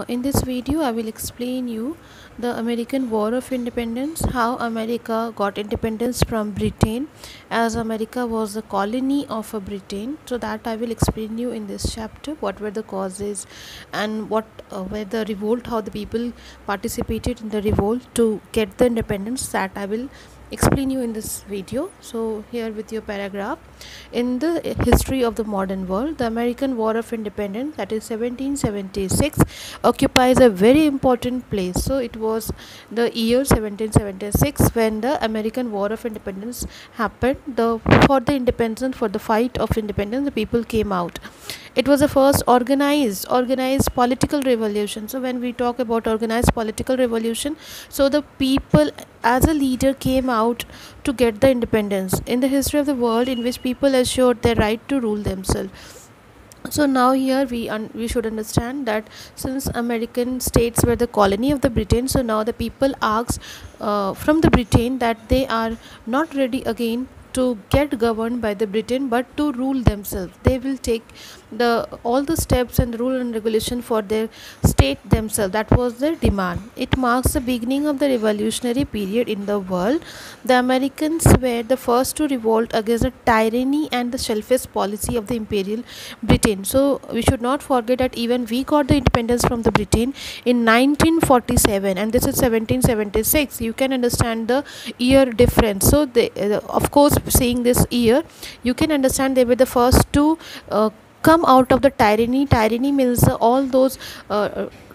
In this video, I will explain you the American War of Independence, how America got independence from Britain, as America was a colony of Britain. So that I will explain you in this chapter. What were the causes, and what were the revolt, how the people participated in the revolt to get the independence. That I will explain you in this video. So here with your paragraph. In the history of the modern world, the American War of Independence, that is 1776, occupies a very important place. So it was the year 1776 when the American War of Independence happened. For the independence, for the fight of independence, the people came out. It was the first organized political revolution. So when we talk about organized political revolution, so the people as a leader came out to get the independence in the history of the world, in which people assured their right to rule themselves. So now here we should understand that since American states were the colony of the Britain, so now the people asked from the Britain that they are not ready again to get governed by the Britain, but to rule themselves. They will take all the steps and rule and regulation for their state themselves. That was their demand. It marks the beginning of the revolutionary period in the world. The Americans were the first to revolt against the tyranny and the selfish policy of the imperial Britain. So we should not forget that even we got the independence from the Britain in 1947, and this is 1776. You can understand the year difference. So of course, seeing this year, you can understand they were the first to come out of the tyranny. Tyranny means all those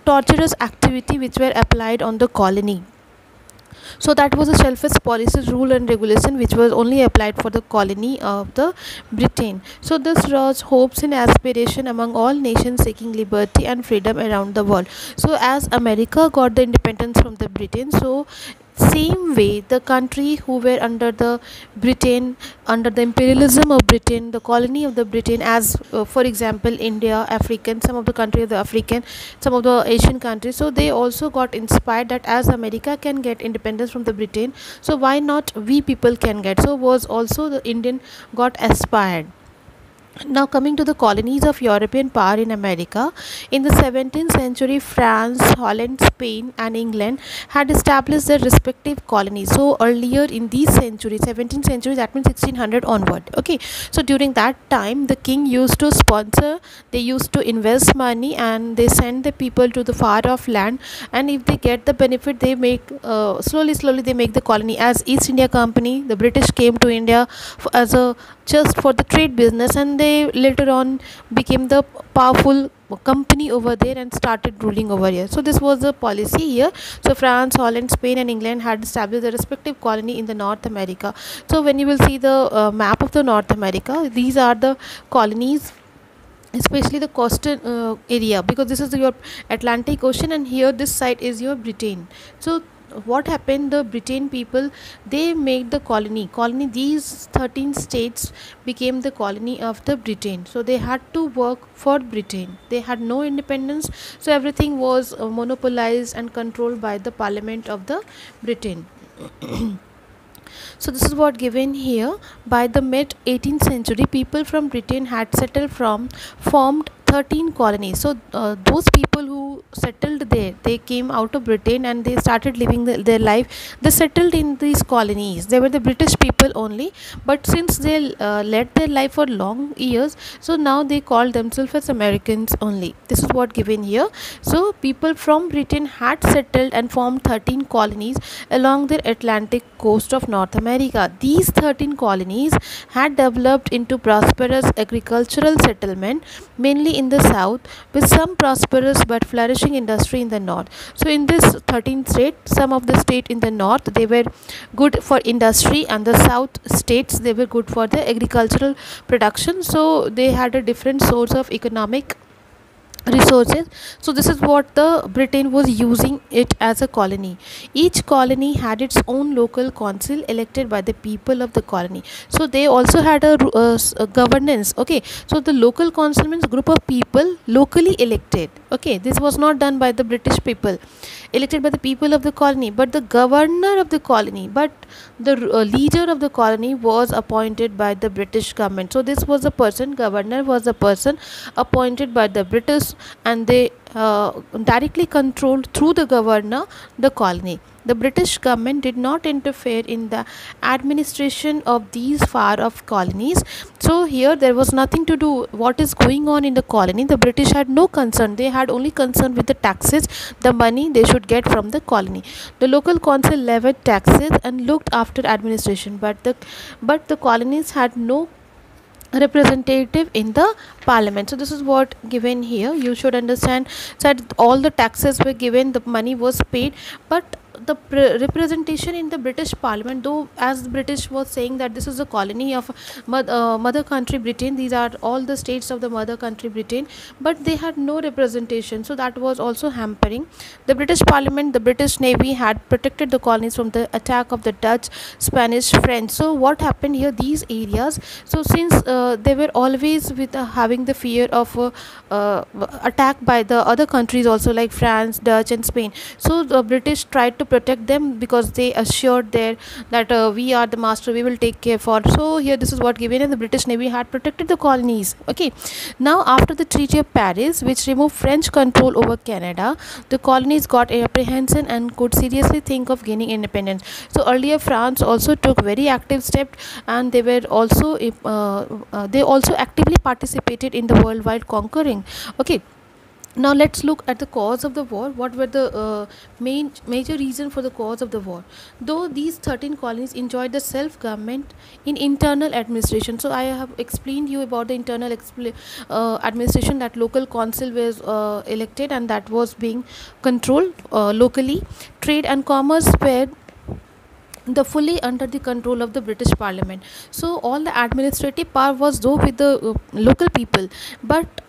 torturous activity which were applied on the colony. So that was a selfish policy, rule and regulation which was only applied for the colony of the Britain. So this rose hopes and aspiration among all nations seeking liberty and freedom around the world. So as America got the independence from the Britain, so same way the country who were under the Britain, under the imperialism of Britain, the colony of the Britain, as for example India, African, some of the countries of the African, some of the Asian countries, so they also got inspired that as America can get independence from the Britain, so why not we people can get. So was also the Indian got aspired. Now coming to the colonies of European power in America, in the 17th century, France, Holland, Spain and England had established their respective colonies. So earlier in these centuries, 17th century, that means 1600 onward. Okay, so during that time the king used to sponsor, they used to invest money, and they send the people to the far off land, and if they get the benefit, they make slowly they make the colony. As East India Company, the British came to India as a just for the trade business, and they later on became the powerful company over there and started ruling over here. So this was the policy here. So France, Holland, Spain and England had established their respective colony in the North America. So when you will see the map of the North America, these are the colonies, especially the coastal area, because this is your Atlantic Ocean, and here this side is your Britain. So what happened, the Britain people, they made the colony, these 13 states became the colony of the Britain. So they had to work for Britain, they had no independence, so everything was monopolized and controlled by the Parliament of the Britain. So this is what given here. By the mid 18th century, people from Britain had formed 13 colonies. So those people who settled there, they came out of Britain and they started living their life. They settled in these colonies. They were the British people only, but since they led their life for long years, so now they called themselves as Americans only. This is what given here. So people from Britain had settled and formed 13 colonies along the Atlantic coast of North America. These 13 colonies had developed into prosperous agricultural settlement, mainly in the south, with some prosperous but flourishing industry in the north. So in this 13th state, some of the state in the north, they were good for industry, and the south states, they were good for the agricultural production. So they had a different source of economic resources. So this is what the Britain was using it as a colony. Each colony had its own local council elected by the people of the colony. So they also had a governance. Okay, so the local council means group of people locally elected. Okay, this was not done by the British people, elected by the people of the colony, but the governor of the colony, but the leader of the colony was appointed by the British government. So this was a person, governor was a person appointed by the British, and they directly controlled through the governor the colony. The British government did not interfere in the administration of these far off colonies. So here there was nothing to do what is going on in the colony. The British had no concern. They had only concern with the taxes, the money they should get from the colony. The local council levied taxes and looked after administration, but the colonies had no representative in the parliament. So this is what given here. You should understand that all the taxes were given, the money was paid, but the representation in the British parliament, though as the British was saying that this is a colony of mother country Britain, these are all the states of the mother country Britain, but they had no representation, so that was also hampering the British parliament. The British navy had protected the colonies from the attack of the Dutch, Spanish, French. So what happened here, these areas, so since they were always with having the fear of attack by the other countries also, like France, Dutch and Spain, so the British tried to protect them because they assured there that we are the master, we will take care for. So here this is what given, and the British navy had protected the colonies. Okay, now after the Treaty of Paris, which removed French control over Canada, the colonies got apprehension and could seriously think of gaining independence. So earlier France also took very active step, and they were also they also actively participated in the worldwide conquering. Okay, now let's look at the cause of the war. What were the major reason for the cause of the war? Though these 13 colonies enjoyed the self government in internal administration, so I have explained you about the internal administration, that local council was elected and that was being controlled locally. Trade and commerce were the fully under the control of the British parliament. So all the administrative power was though with the local people, but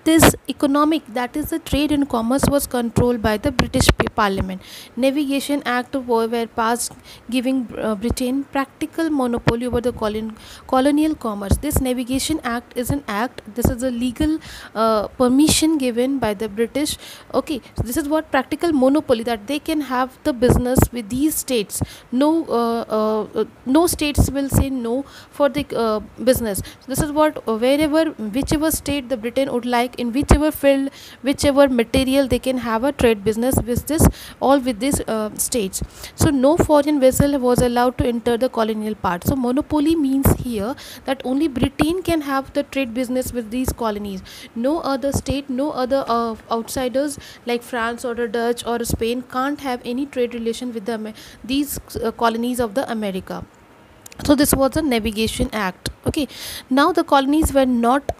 this economic, that is the trade and commerce, was controlled by the British parliament. Navigation act were passed, giving Britain practical monopoly over the colonial commerce. This navigation act is an act, this is a legal permission given by the British. Okay, so this is what practical monopoly, that they can have the business with these states. No states will say no for the business. So this is what wherever, whichever state the Britain would like, in whichever field, whichever material, they can have a trade business with this, all with these states. So no foreign vessel was allowed to enter the colonial part. So monopoly means here that only Britain can have the trade business with these colonies. No other state, no other outsiders like France or the Dutch or Spain can't have any trade relation with these colonies of the America. So this was a navigation act. Okay, now the colonies were not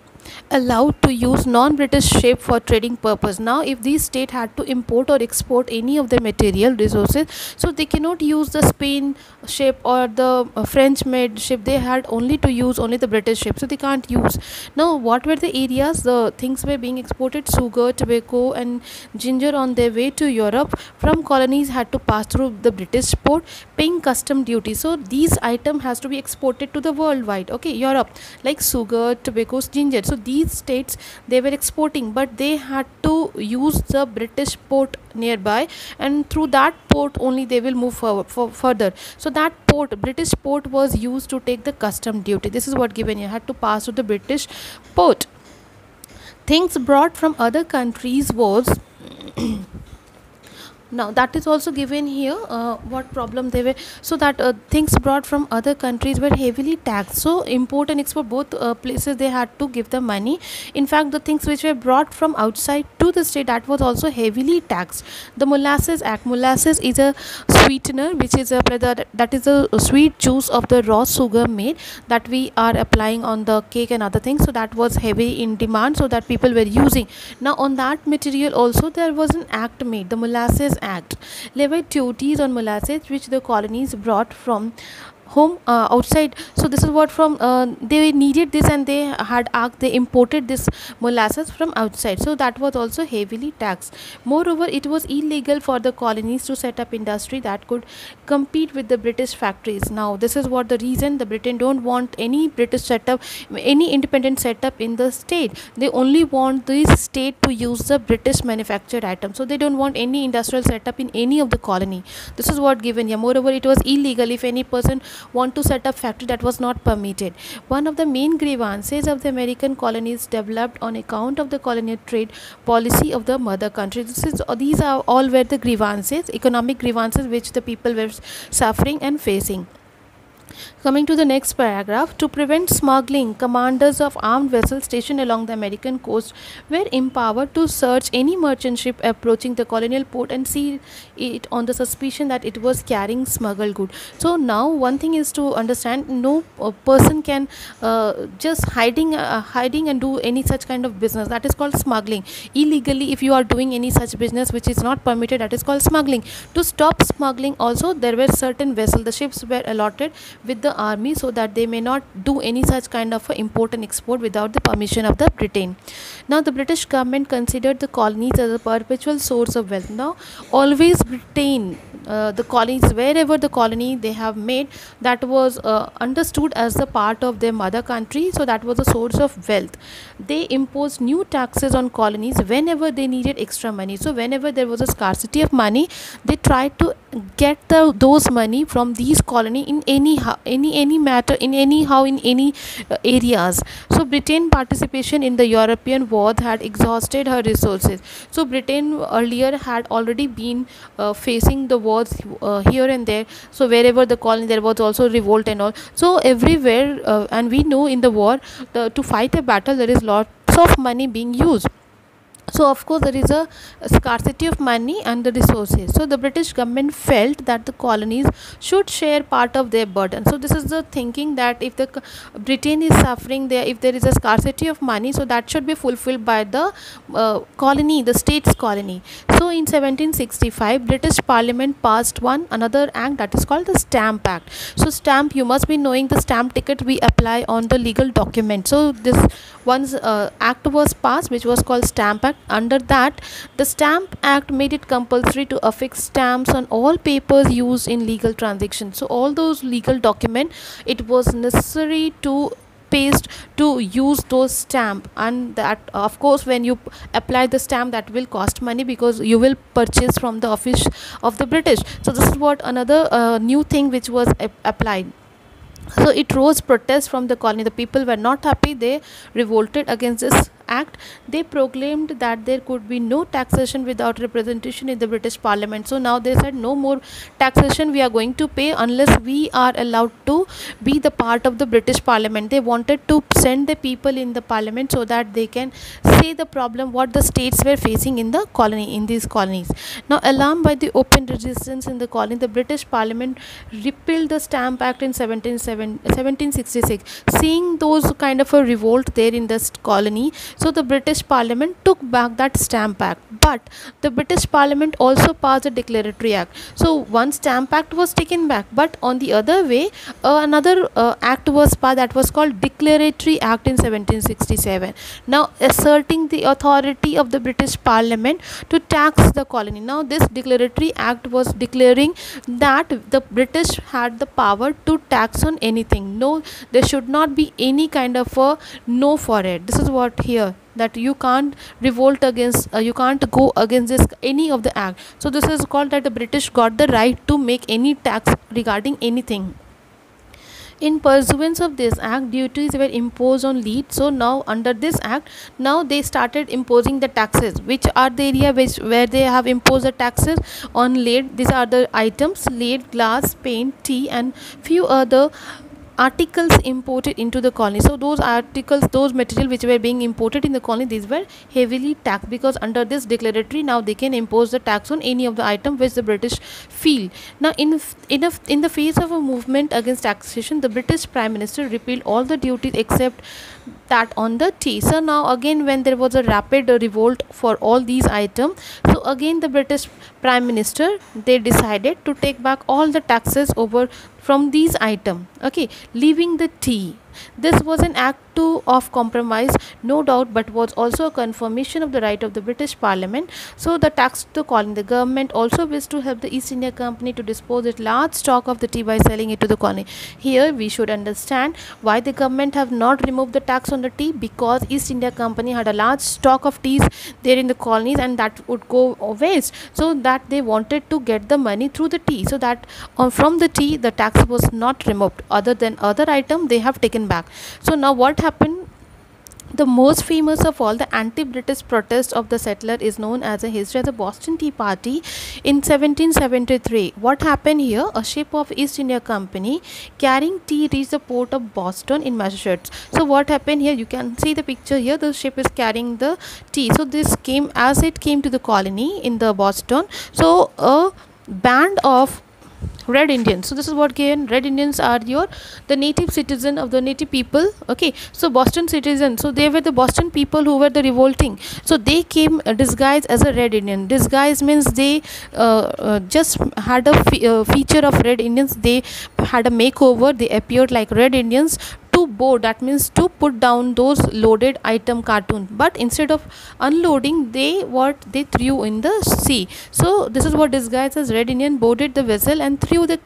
allowed to use non-British ship for trading purpose. Now if these state had to import or export any of the material resources, so they cannot use the Spain ship or the French made ship, they had only to use only the British ship, so they can't use. Now what were the areas the things were being exported? Sugar, tobacco and ginger on their way to Europe from colonies had to pass through the British port, paying custom duty. So these item has to be exported to the worldwide. Okay, Europe, like sugar, tobacco, ginger. So these states, they were exporting, but they had to use the British port nearby, and through that port only they will move further. So that port, British port, was used to take the custom duty. This is what given, you had to pass through the British port. Things brought from other countries was now that is also given here, what problem they were. So that things brought from other countries were heavily taxed. So import and export, both places, they had to give the money. In fact, the things which were brought from outside to the state, that was also heavily taxed. The Molasses Act, molasses is a sweetener, which is that is a sweet juice of the raw sugar made, that we are applying on the cake and other things. So that was heavy in demand, so that people were using. Now on that material also there was an act made, the Molasses Act, levied duties on molasses which the colonies brought from home outside. So this is what from they needed this, and they had asked, they imported this molasses from outside, so that was also heavily taxed. Moreover, it was illegal for the colonies to set up industry that could compete with the British factories. Now this is what the reason, the Britain don't want any British setup, any independent setup in the state. They only want this state to use the British manufactured items, so they don't want any industrial setup in any of the colony. This is what given here. Moreover, it was illegal if any person want to set up factory, that was not permitted. One of the main grievances of the American colonies developed on account of the colonial trade policy of the mother country. These are all were the grievances, economic grievances, which the people were suffering and facing. Coming to the next paragraph, to prevent smuggling, commanders of armed vessels stationed along the American coast were empowered to search any merchant ship approaching the colonial port and see it on the suspicion that it was carrying smuggled goods. So now one thing is to understand, no person can just hiding and do any such kind of business. That is called smuggling. Illegally, if you are doing any such business which is not permitted, that is called smuggling. To stop smuggling, also there were certain vessels. The ships were allotted with the army so that they may not do any such kind of import and export without the permission of the Britain. Now the British government considered the colonies as a perpetual source of wealth. Now always Britain, the colonies, wherever the colony they have made, that was understood as the part of their mother country, so that was a source of wealth. They imposed new taxes on colonies whenever they needed extra money. So whenever there was a scarcity of money, they tried to get those money from these colony in any matter, in anyhow, in any areas. So Britain participation in the European wars had exhausted her resources. So Britain earlier had already been facing the wars here and there. So wherever the colony, there was also revolt and all. So everywhere, and we know in the war, to fight a battle, there is lots of money being used. So of course there is a scarcity of money and the resources. So the British government felt that the colonies should share part of their burden. So this is the thinking, that if the Britain is suffering there, if there is a scarcity of money, so that should be fulfilled by the colony, the state's colony. So in 1765, British Parliament passed another act, that is called the Stamp Act. So stamp, you must be knowing the stamp ticket we apply on the legal document. So this one's act was passed, which was called Stamp Act. Under that, the Stamp Act made it compulsory to affix stamps on all papers used in legal transactions. So all those legal documents, it was necessary to paste, to use those stamp, and that of course when you apply the stamp, that will cost money because you will purchase from the office of the British. So this is what another new thing which was applied. So it rose protests from the colony. The people were not happy. They revolted against this act. They proclaimed that there could be no taxation without representation in the British Parliament. So now they said no more taxation we are going to pay unless we are allowed to be the part of the British Parliament. They wanted to send the people in the Parliament so that they can say the problem what the states were facing in the colony, in these colonies. Now alarmed by the open resistance in the colony, the British Parliament repealed the Stamp Act in 1766. Seeing those kind of a revolt there in this colony, so the British Parliament took back that Stamp Act. But the British Parliament also passed a Declaratory Act. So one Stamp Act was taken back, but on the other way, another act was passed, that was called Declaratory Act in 1767. Now asserting the authority of the British Parliament to tax the colony. Now this Declaratory Act was declaring that the British had the power to tax on anything. No, there should not be any kind of a no for it. This is what here, that you can't revolt against, you can't go against this any of the act. So this is called that the British got the right to make any tax regarding anything. In pursuance of this act, duties were imposed on lead. So now under this act, now they started imposing the taxes. Which are the area where they have imposed the taxes on lead? These are the items: lead, glass, paint, tea, and few other articles imported into the colony. So those articles, those material which were being imported in the colony, these were heavily taxed, because under this declaratory now they can impose the tax on any of the item which the British feel. Now in the face of a movement against taxation, the British Prime Minister repealed all the duties except that on the tea. So now again when there was a rapid revolt for all these items, so again the British Prime Minister, they decided to take back all the taxes over from these items, okay, leaving the tea. This was an act of compromise, no doubt, but was also a confirmation of the right of the British Parliament. So the tax to the colony. The government also wished to help the East India Company to dispose its large stock of the tea by selling it to the colony. Here we should understand why the government have not removed the tax on the tea, because East India Company had a large stock of teas there in the colonies, and that would go waste, so that they wanted to get the money through the tea, so that from the tea the tax was not removed. Other than other item they have taken back. So now what happened? The most famous of all the anti-British protest of the settler is known as a history as the Boston Tea Party in 1773. What happened here? A ship of East India Company carrying tea reached the port of Boston in Massachusetts. So what happened here? You can see the picture here. The ship is carrying the tea. So this came, as it came to the colony in the Boston. So a band of red Indians. So this is what again, red Indians are the native citizen of the native people. Okay, so Boston citizens, so they were the Boston people who were the revolting. So they came disguised as a red Indian. Disguise means they just had a feature of red Indians. They had a makeover. They appeared like red Indians to board, that means to put down those loaded item cartoon, but instead of unloading, they threw in the sea. So this is what disguised as red Indian boarded the vessel and threw the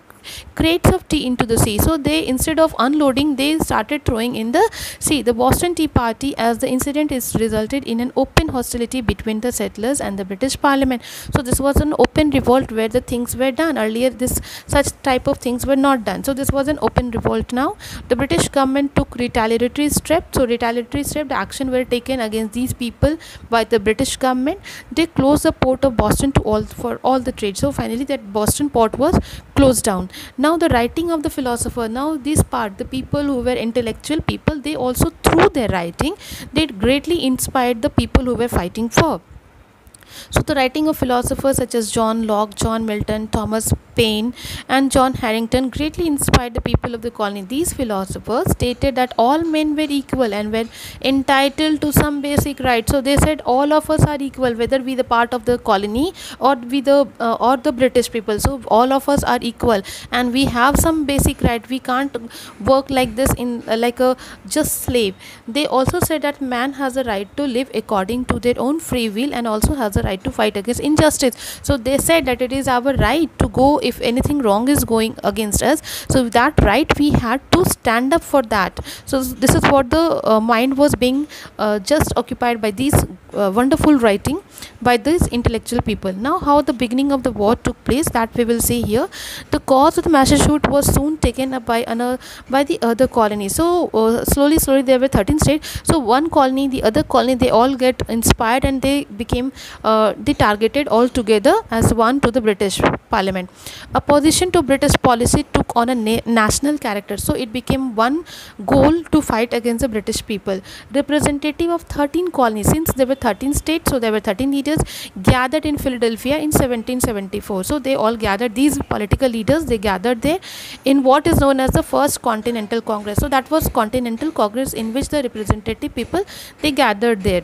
crates of tea into the sea. So they, instead of unloading, they started throwing in the sea. The Boston Tea Party, as the incident is resulted in an open hostility between the settlers and the British Parliament. So this was an open revolt where the things were done. Earlier this such type of things were not done. So this was an open revolt. Now the British government took retaliatory steps. So retaliatory steps, action were taken against these people by the British government. They closed the port of Boston to for all the trade. So finally that Boston port was closed down. Now the writing of the philosopher, now this part, the people who were intellectual people, they also, through their writing, they greatly inspired the people who were fighting for. So the writing of philosophers such as John Locke, John Milton, Thomas Paine and John Harrington greatly inspired the people of the colony. These philosophers stated that all men were equal and were entitled to some basic rights. So they said all of us are equal, whether we the part of the colony or we the British people. So all of us are equal and we have some basic right. We can't work like this in like a just slave. They also said that man has a right to live according to their own free will and also has a right to fight against injustice. So they said that it is our right to go if anything wrong is going against us. So that right we had to stand up for that. So this is what the mind was being just occupied by these wonderful writing by these intellectual people. Now how the beginning of the war took place, that we will see here. The cause of the Massachusetts was soon taken up by the other colonies. So slowly there were 13 states. So one colony, the other colony, they all get inspired and they became they targeted all together as one to the British Parliament. Opposition to British policy took on a national character. So it became one goal to fight against the British people. Representative of 13 colonies, since there were 13 states, so there were 13 leaders gathered in Philadelphia in 1774. So they all gathered, these political leaders, they gathered there in what is known as the First Continental Congress. So that was Continental Congress in which the representative people, they gathered there.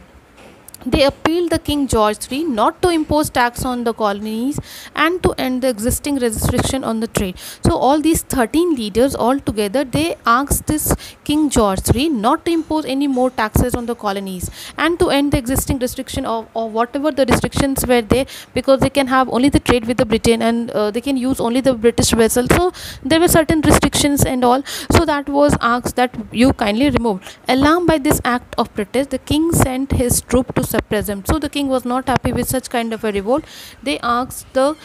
They appealed the King George III not to impose tax on the colonies and to end the existing restriction on the trade. So all these 13 leaders all together, they asked this King George III not to impose any more taxes on the colonies and to end the existing restriction of whatever the restrictions were there, because they can have only the trade with the Britain and they can use only the British vessel. So there were certain restrictions and all. So that was asked that you kindly remove. Alarmed by this act of protest, the king sent his troop to suppress them. So the king was not happy with such kind of a revolt. They asked the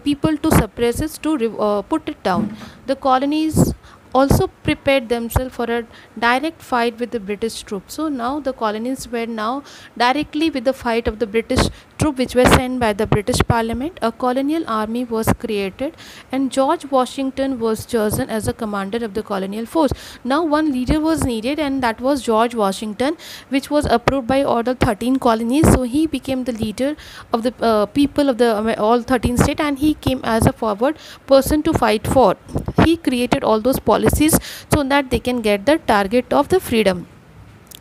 people to suppress it, to put it down. The colonies also prepared themselves for a direct fight with the British troops. So now the colonies were now directly with the fight of the British troop which were sent by the British Parliament. A colonial army was created and George Washington was chosen as the commander of the colonial force. Now one leader was needed and that was George Washington, which was approved by all the 13 colonies. So he became the leader of the people of the all 13 states and he came as a forward person to fight for. He created all those policies so that they can get the target of the freedom.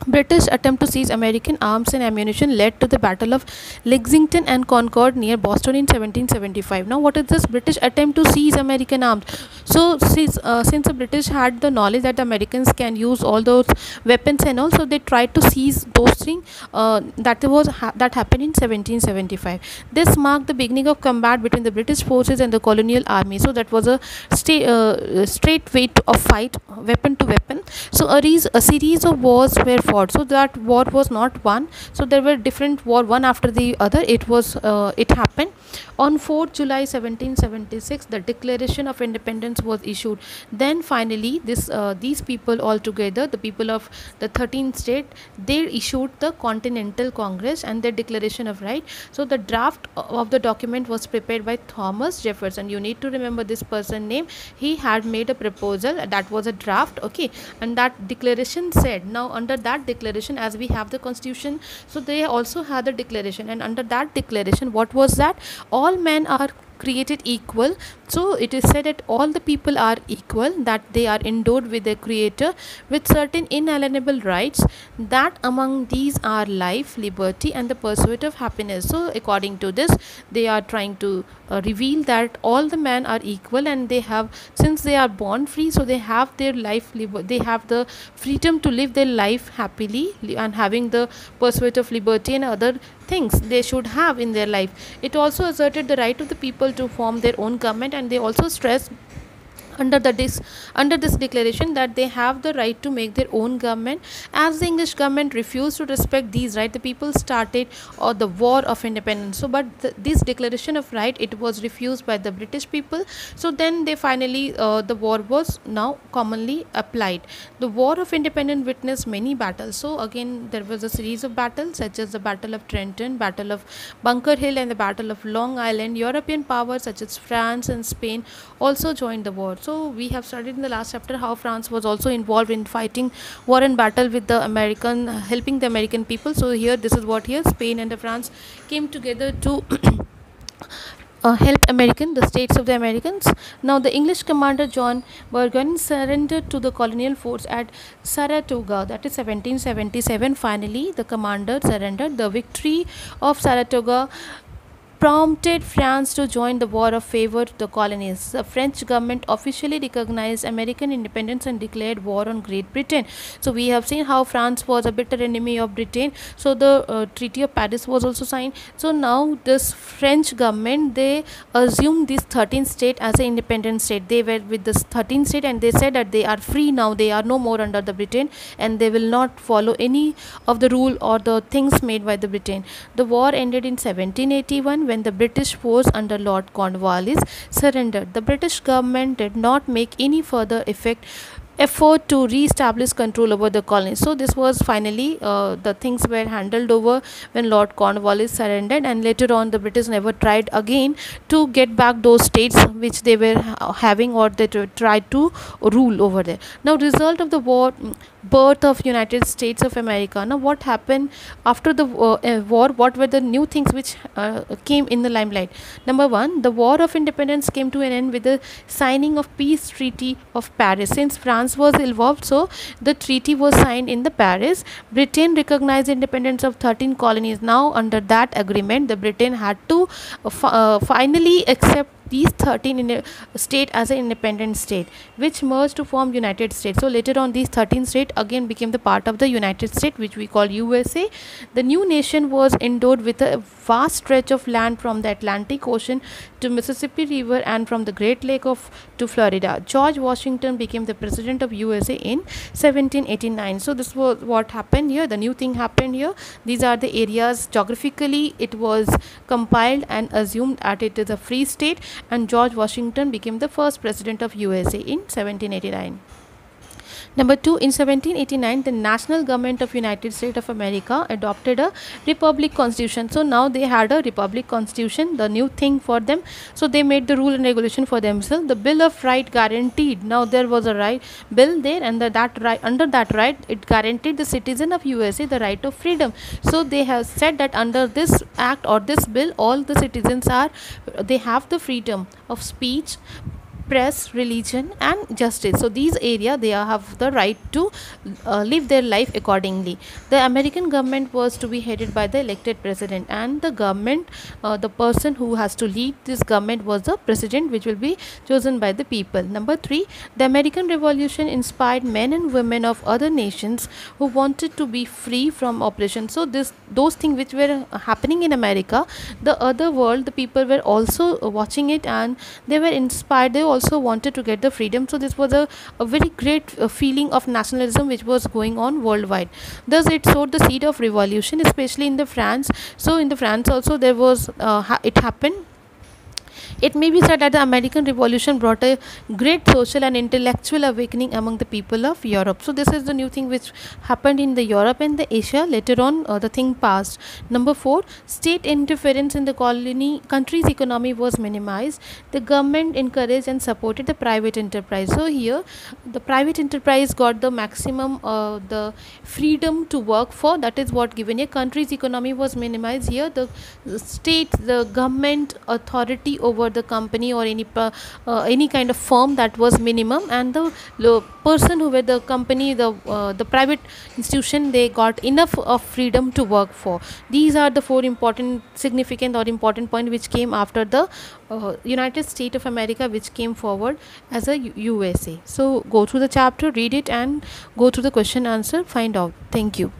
British attempt to seize American arms and ammunition led to the Battle of Lexington and Concord near Boston in 1775. Now, what is this British attempt to seize American arms? So, since the British had the knowledge that the Americans can use all those weapons and all, so they tried to seize those things. That happened in 1775. This marked the beginning of combat between the British forces and the colonial army. So that was a straight way of fight, weapon to weapon. So a series of wars were fought. So that war was not one. So there were different war, one after the other. It happened on 4th July 1776. The Declaration of Independence was issued. Then finally, these people all together, the people of the 13th state, they issued the Continental Congress and their Declaration of Right. So the draft of the document was prepared by Thomas Jefferson. You need to remember this person name. He had made a proposal that was a draft, okay, and that declaration said, now under that declaration, as we have the constitution, so they also had the declaration, and under that declaration, what was that? All men are created equal. So it is said that all the people are equal, that they are endowed with their creator with certain inalienable rights, that among these are life, liberty, and the pursuit of happiness. So according to this, they are trying to reveal that all the men are equal, and they have, since they are born free, so they have their life, they have the freedom to live their life happily, and having the pursuit of liberty and other things they should have in their life. It also asserted the right of the people to form their own government, and they also stressed under this declaration that they have the right to make their own government. As the English government refused to respect these rights, the people started the war of independence. So but this declaration of right, it was refused by the British people. So then they finally the war was now commonly applied. The war of independence witnessed many battles. So again, there was a series of battles such as the Battle of Trenton, Battle of Bunker Hill, and the Battle of Long Island. European powers such as France and Spain also joined the war. So we have studied in the last chapter how France was also involved in fighting war and battle with the American, helping the American people. So here, this is what here Spain and the France came together to help the states of the Americans. Now the English commander John Burgoyne surrendered to the colonial force at Saratoga, that is 1777. Finally, the commander surrendered. The victory of Saratoga prompted France to join the war of favor to the colonies. The French government officially recognized American independence and declared war on Great Britain. So we have seen how France was a bitter enemy of Britain. So the Treaty of Paris was also signed. So now this French government, they assumed this 13th state as an independent state. They were with this 13th state, and they said that they are free now. They are no more under the Britain, and they will not follow any of the rule or the things made by the Britain. The war ended in 1781 when the British force under Lord Cornwallis surrendered. The British government did not make any further effort to re-establish control over the colonies. So this was finally the things were handled over when Lord Cornwallis surrendered, and later on the British never tried again to get back those states which they were having, or they tried to rule over there. Now, result of the war, birth of United States of America. Now what happened after the war? What were the new things which came in the limelight? Number one, the war of independence came to an end with the signing of peace treaty of Paris. Since France was involved, so the treaty was signed in the Paris. Britain recognized independence of 13 colonies. Now under that agreement, the Britain had to finally accept these 13 in a state as an independent state, which merged to form United States. So later on, these 13 states again became the part of the United States, which we call USA. The new nation was endowed with a vast stretch of land from the Atlantic Ocean to Mississippi River, and from the Great Lake to Florida. George Washington became the president of USA in 1789. So this was what happened here. The new thing happened here. These are the areas geographically it was compiled and assumed that it is a free state, and George Washington became the first president of USA in 1789. Number two, in 1789, the national government of United States of America adopted a republic constitution. So now they had a republic constitution, the new thing for them. So they made the rule and regulation for themselves. The Bill of Right guaranteed. Now there was a right bill there, and under that right, it guaranteed the citizen of USA the right of freedom. So they have said that under this act or this bill, all the citizens they have the freedom of speech, press, religion, and justice. So these area they have the right to live their life accordingly. The American government was to be headed by the elected president, and the government, the person who has to lead this government was the president, which will be chosen by the people. Number 3, the American Revolution inspired men and women of other nations who wanted to be free from oppression. So this those things which were happening in America, the other world, the people were also watching it, and they were inspired. They also wanted to get the freedom. So this was a very great feeling of nationalism which was going on worldwide. Thus it sowed the seed of revolution, especially in the France. So in the France also there was it happened. It may be said that the American Revolution brought a great social and intellectual awakening among the people of Europe. So this is the new thing which happened in the Europe and the Asia. Later on, the thing passed. Number 4, state interference in the colony country's economy was minimized. The government encouraged and supported the private enterprise. So here, the private enterprise got the maximum the freedom to work for. That is what given. A country's economy was minimized. Here, the state, the government authority over the company or any kind of firm, that was minimum, and the person who were the company, the private institution, they got enough of freedom to work for. These are the 4 important significant or important point which came after the United States of America, which came forward as a USA. So go through the chapter, read it, and go through the question answer, find out. Thank you.